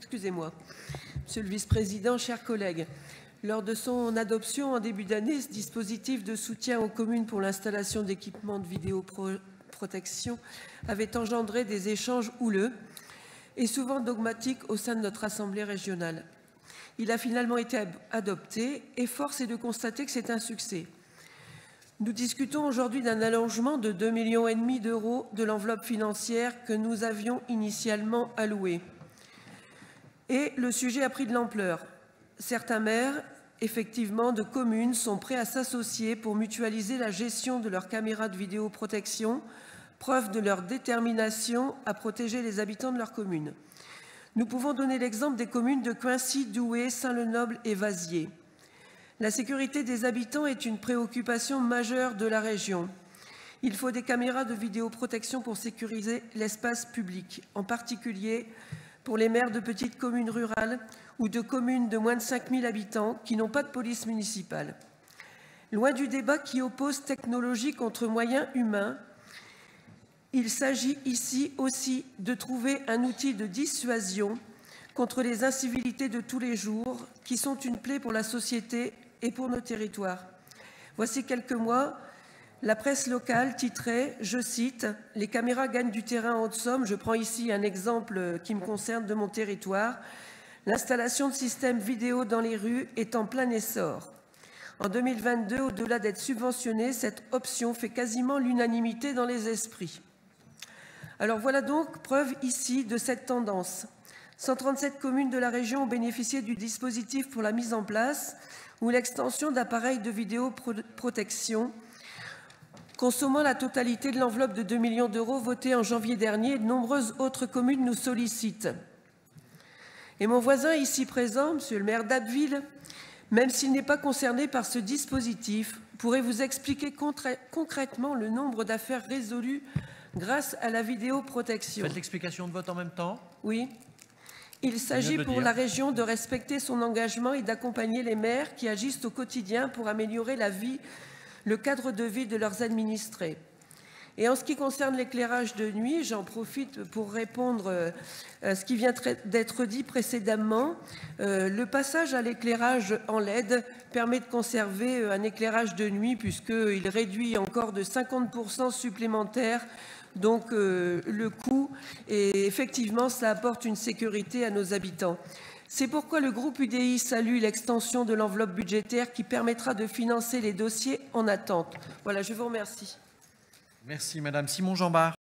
excusez-moi. Monsieur le vice-président, chers collègues, lors de son adoption en début d'année, ce dispositif de soutien aux communes pour l'installation d'équipements de vidéoprotection avait engendré des échanges houleux et souvent dogmatiques au sein de notre Assemblée régionale. Il a finalement été adopté et force est de constater que c'est un succès. Nous discutons aujourd'hui d'un allongement de 2,5 millions d'euros de l'enveloppe financière que nous avions initialement allouée. Et le sujet a pris de l'ampleur. Certains maires, effectivement, de communes sont prêts à s'associer pour mutualiser la gestion de leurs caméras de vidéoprotection, preuve de leur détermination à protéger les habitants de leur commune. Nous pouvons donner l'exemple des communes de Coincy, Douai, Saint-Lenoble et Vaziers. La sécurité des habitants est une préoccupation majeure de la région. Il faut des caméras de vidéoprotection pour sécuriser l'espace public, en particulier pour les maires de petites communes rurales ou de communes de moins de 5 000 habitants qui n'ont pas de police municipale. Loin du débat qui oppose technologie contre moyens humains, il s'agit ici aussi de trouver un outil de dissuasion contre les incivilités de tous les jours qui sont une plaie pour la société et pour nos territoires. Voici quelques mois, la presse locale titrait, je cite, « Les caméras gagnent du terrain en Haute-Somme ». Je prends ici un exemple qui me concerne de mon territoire. L'installation de systèmes vidéo dans les rues est en plein essor. En 2022, au-delà d'être subventionnée, cette option fait quasiment l'unanimité dans les esprits. Alors voilà donc preuve ici de cette tendance. 137 communes de la région ont bénéficié du dispositif pour la mise en place ou l'extension d'appareils de vidéoprotection, consommant la totalité de l'enveloppe de 2 millions d'euros votée en janvier dernier. De nombreuses autres communes nous sollicitent. Et mon voisin ici présent, monsieur le maire d'Abbeville, même s'il n'est pas concerné par ce dispositif, pourrait vous expliquer concrètement le nombre d'affaires résolues grâce à la vidéoprotection. Faites l'explication de vote en même temps. Oui. Il s'agit pour la région de respecter son engagement et d'accompagner les maires qui agissent au quotidien pour améliorer la vie, le cadre de vie de leurs administrés. Et en ce qui concerne l'éclairage de nuit, j'en profite pour répondre à ce qui vient d'être dit précédemment. Le passage à l'éclairage en LED permet de conserver un éclairage de nuit puisqu'il réduit encore de 50% supplémentaire donc le coût, et effectivement, cela apporte une sécurité à nos habitants. C'est pourquoi le groupe UDI salue l'extension de l'enveloppe budgétaire qui permettra de financer les dossiers en attente. Voilà, je vous remercie. Merci Madame Simon-Jambard.